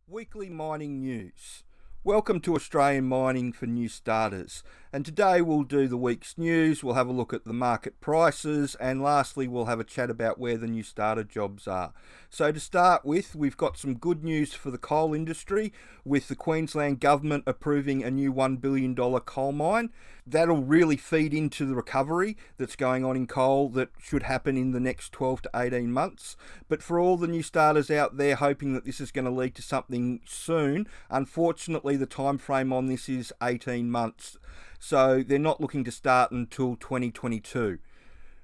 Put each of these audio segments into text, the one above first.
Weekly mining news. Welcome to Australian Mining for New Starters. And today we'll do the week's news, we'll have a look at the market prices, and lastly we'll have a chat about where the new starter jobs are. So to start with, we've got some good news for the coal industry, with the Queensland Government approving a new $1 billion coal mine. That'll really feed into the recovery that's going on in coal that should happen in the next 12 to 18 months. But for all the new starters out there hoping that this is going to lead to something soon, unfortunately the time frame on this is 18 months. So they're not looking to start until 2022,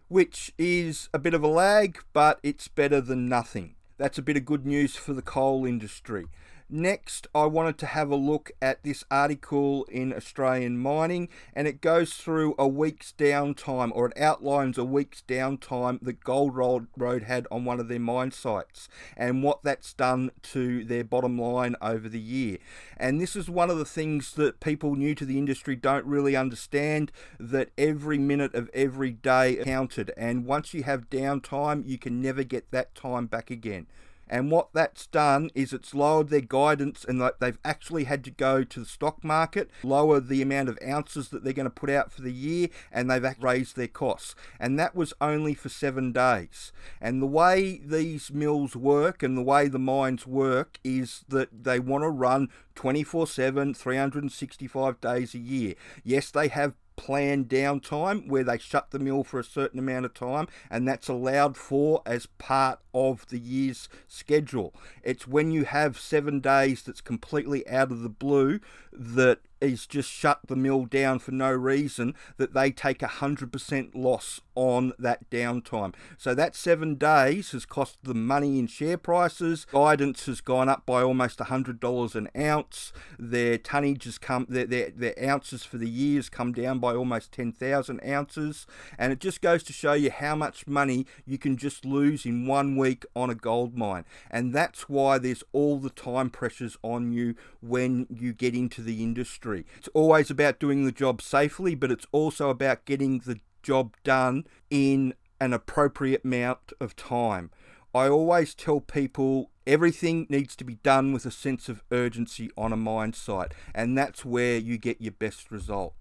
which is a bit of a lag, but it's better than nothing. That's a bit of good news for the coal industry. Next, I wanted to have a look at this article in Australian Mining, and it goes through a week's downtime, or it outlines a week's downtime that Gold Road had on one of their mine sites, and what that's done to their bottom line over the year. And this is one of the things that people new to the industry don't really understand, that every minute of every day counted, and once you have downtime, you can never get that time back again. And what that's done is it's lowered their guidance, and they've actually had to go to the stock market, lower the amount of ounces that they're going to put out for the year, and they've raised their costs. And that was only for 7 days. And the way these mills work and the way the mines work is that they want to run 24/7, 365 days a year. Yes, they have planned downtime where they shut the mill for a certain amount of time, and that's allowed for as part of the year's schedule. It's when you have 7 days that's completely out of the blue, that is just shut the mill down for no reason, that they take 100% loss on that downtime. So that 7 days has cost them money in share prices. Guidance has gone up by almost $100 an ounce. Their tonnage has come, their ounces for the year has come down by almost 10,000 ounces. And it just goes to show you how much money you can just lose in 1 week on a gold mine. And that's why there's all the time pressures on you when you get into the industry. It's always about doing the job safely, but it's also about getting the job done in an appropriate amount of time. I always tell people everything needs to be done with a sense of urgency on a mine site, and that's where you get your best result.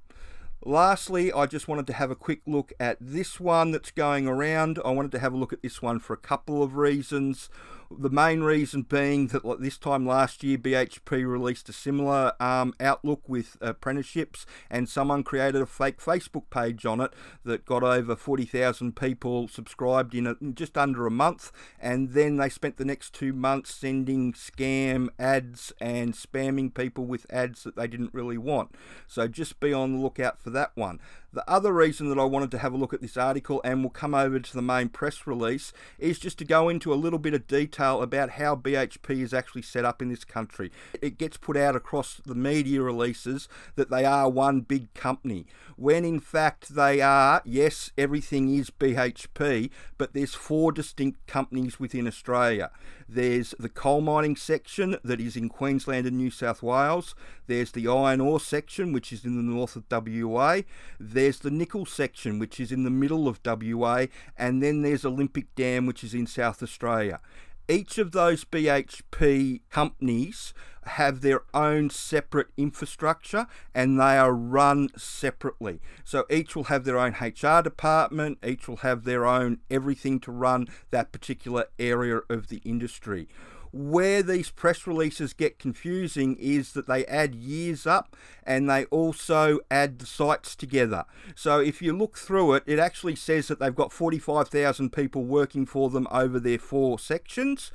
Lastly, I just wanted to have a quick look at this one that's going around. I wanted to have a look at this one for a couple of reasons. The main reason being that this time last year, BHP released a similar outlook with apprenticeships, and someone created a fake Facebook page on it that got over 40,000 people subscribed in just under a month, and then they spent the next 2 months sending scam ads and spamming people with ads that they didn't really want. So just be on the lookout for that one. The other reason that I wanted to have a look at this article, and we'll come over to the main press release, is just to go into a little bit of detail about how BHP is actually set up in this country. It gets put out across the media releases that they are one big company, when in fact they are, yes, everything is BHP, but there's 4 distinct companies within Australia. There's the coal mining section that is in Queensland and New South Wales. There's the iron ore section, which is in the north of WA. There's the nickel section, which is in the middle of WA. And then there's Olympic Dam, which is in South Australia. Each of those BHP companies have their own separate infrastructure, and they are run separately. So each will have their own HR department, each will have their own everything to run that particular area of the industry. Where these press releases get confusing is that they add years up, and they also add the sites together. So if you look through it, it actually says that they've got 45,000 people working for them over their 4 sections,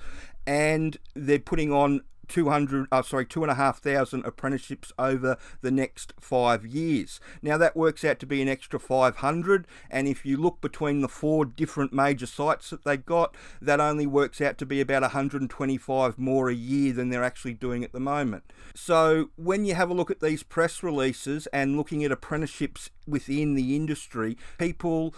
and they're putting on 2,500 apprenticeships over the next 5 years. Now that works out to be an extra 500, and if you look between the 4 different major sites that they got, that only works out to be about 125 more a year than they're actually doing at the moment. So when you have a look at these press releases and looking at apprenticeships within the industry, people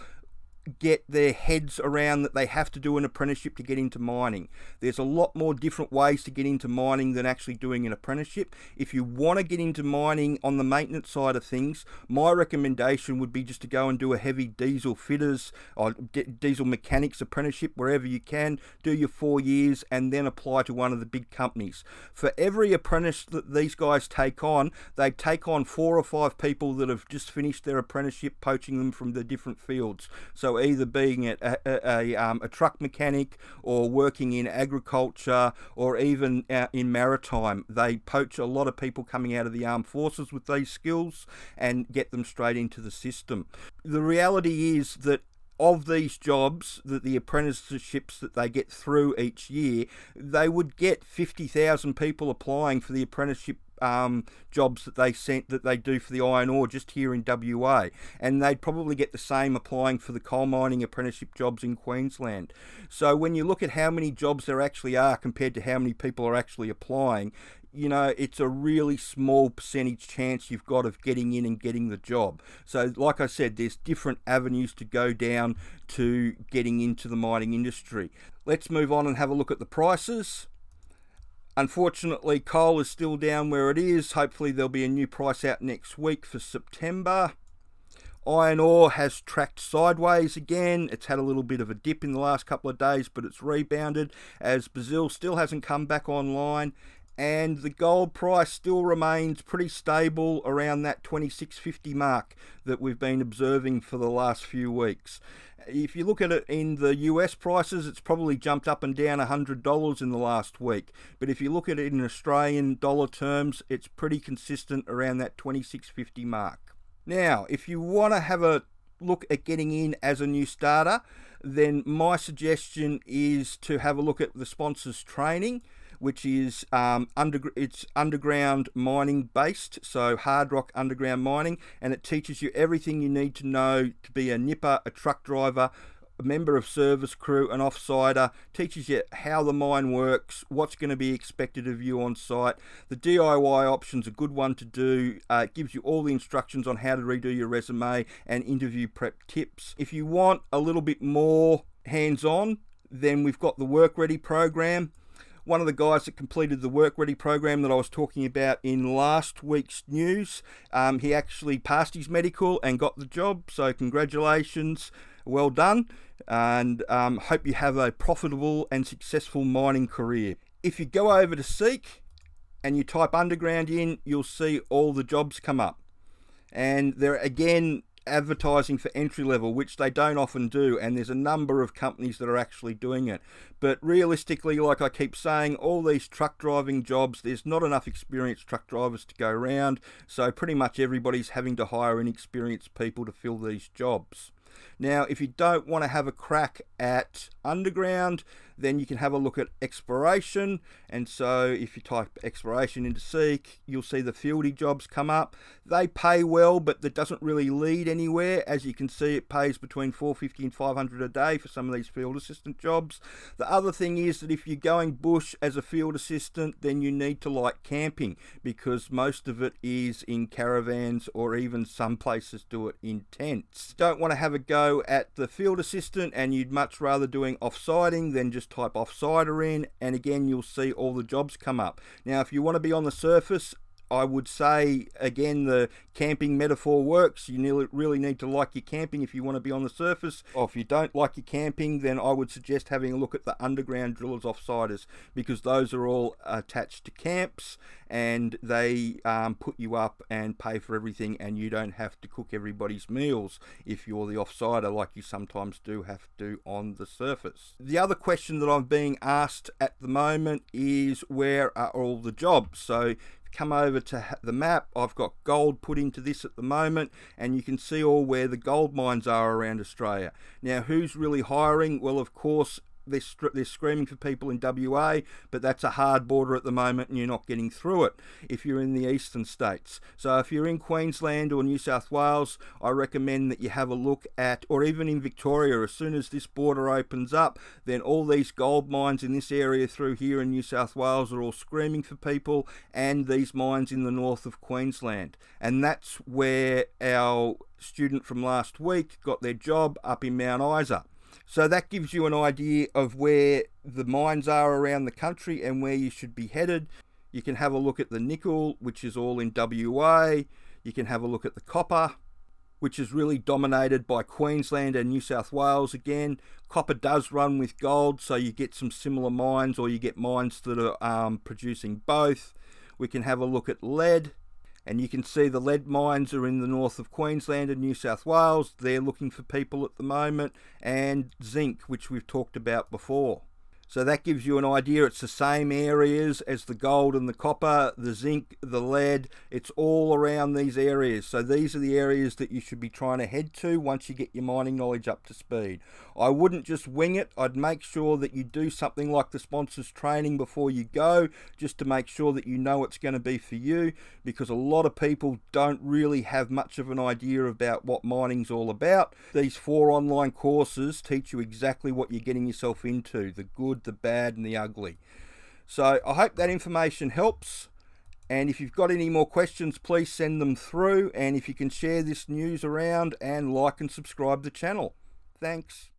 get their heads around that they have to do an apprenticeship to get into mining. There's a lot more different ways to get into mining than actually doing an apprenticeship. If you want to get into mining on the maintenance side of things, my recommendation would be just to go and do a heavy diesel fitters or diesel mechanics apprenticeship wherever you can, do your 4 years and then apply to one of the big companies. For every apprentice that these guys take on, they take on 4 or 5 people that have just finished their apprenticeship, poaching them from the different fields. So either being a truck mechanic or working in agriculture or even in maritime. They poach a lot of people coming out of the armed forces with these skills and get them straight into the system. The reality is that of these jobs, that the apprenticeships that they get through each year, they would get 50,000 people applying for the apprenticeship jobs that they do for the iron ore just here in WA, and they'd probably get the same applying for the coal mining apprenticeship jobs in Queensland. So when you look at how many jobs there actually are compared to how many people are actually applying, you know, it's a really small percentage chance you've got of getting in and getting the job. So like I said, there's different avenues to go down to getting into the mining industry. Let's move on and have a look at the prices. Unfortunately, coal is still down where it is. Hopefully there'll be a new price out next week for September. Iron ore has tracked sideways again. It's had a little bit of a dip in the last couple of days, but it's rebounded as Brazil still hasn't come back online. And the gold price still remains pretty stable around that 26.50 mark that we've been observing for the last few weeks. If you look at it in the US prices, it's probably jumped up and down $100 in the last week. But if you look at it in Australian dollar terms, it's pretty consistent around that 26.50 mark. Now, if you want to have a look at getting in as a new starter, then my suggestion is to have a look at the sponsors training, which is it's underground mining based, so hard rock underground mining, and it teaches you everything you need to know to be a nipper, a truck driver, a member of service crew, an offsider. Teaches you how the mine works, what's going to be expected of you on site. The DIY option's a good one to do. It gives you all the instructions on how to redo your resume and interview prep tips. If you want a little bit more hands-on, then we've got the Work Ready program. One of the guys that completed the Work Ready program that I was talking about in last week's news, he actually passed his medical and got the job, so congratulations, well done, and hope you have a profitable and successful mining career. If you go over to Seek and you type underground in, you'll see all the jobs come up, and they're again advertising for entry level, which they don't often do, and there's a number of companies that are actually doing it. But realistically, like I keep saying, all these truck driving jobs, there's not enough experienced truck drivers to go around, so pretty much everybody's having to hire inexperienced people to fill these jobs. Now, if you don't want to have a crack at underground, then you can have a look at exploration. And so if you type exploration into Seek, you'll see the fieldy jobs come up. They pay well, but that doesn't really lead anywhere. As you can see, it pays between $450 and $500 a day for some of these field assistant jobs. The other thing is that if you're going bush as a field assistant, then you need to like camping, because most of it is in caravans, or even some places do it in tents. Don't want to have a go at the field assistant and you'd much rather doing off-siding, then just type off-sider in, and again you'll see all the jobs come up. Now if you want to be on the surface, I would say, again, the camping metaphor works. You really need to like your camping if you want to be on the surface. Or if you don't like your camping, then I would suggest having a look at the underground drillers offsiders, because those are all attached to camps, and they put you up and pay for everything, and you don't have to cook everybody's meals if you're the offsider like you sometimes do have to on the surface. The other question that I'm being asked at the moment is, where are all the jobs? So come over to the map. I've got gold put into this at the moment, and you can see all where the gold mines are around Australia. Now, who's really hiring? Well, of course, they're screaming for people in WA, but that's a hard border at the moment and you're not getting through it if you're in the eastern states. So if you're in Queensland or New South Wales, I recommend that you have a look at, or even in Victoria, as soon as this border opens up, then all these gold mines in this area through here in New South Wales are all screaming for people, and these mines in the north of Queensland. And that's where our student from last week got their job, up in Mount Isa. So that gives you an idea of where the mines are around the country and where you should be headed. You can have a look at the nickel, which is all in WA. You can have a look at the copper, which is really dominated by Queensland and New South Wales again. Copper does run with gold, so you get some similar mines, or you get mines that are producing both. We can have a look at lead. And you can see the lead mines are in the north of Queensland and New South Wales. They're looking for people at the moment. And zinc, which we've talked about before. So that gives you an idea. It's the same areas as the gold and the copper, the zinc, the lead. It's all around these areas. So these are the areas that you should be trying to head to once you get your mining knowledge up to speed. I wouldn't just wing it. I'd make sure that you do something like the sponsors training before you go, just to make sure that you know it's going to be for you, because a lot of people don't really have much of an idea about what mining's all about. These 4 online courses teach you exactly what you're getting yourself into, the good, the bad and the ugly. So I hope that information helps, and if you've got any more questions, please send them through, and if you can share this news around and like and subscribe the channel. Thanks.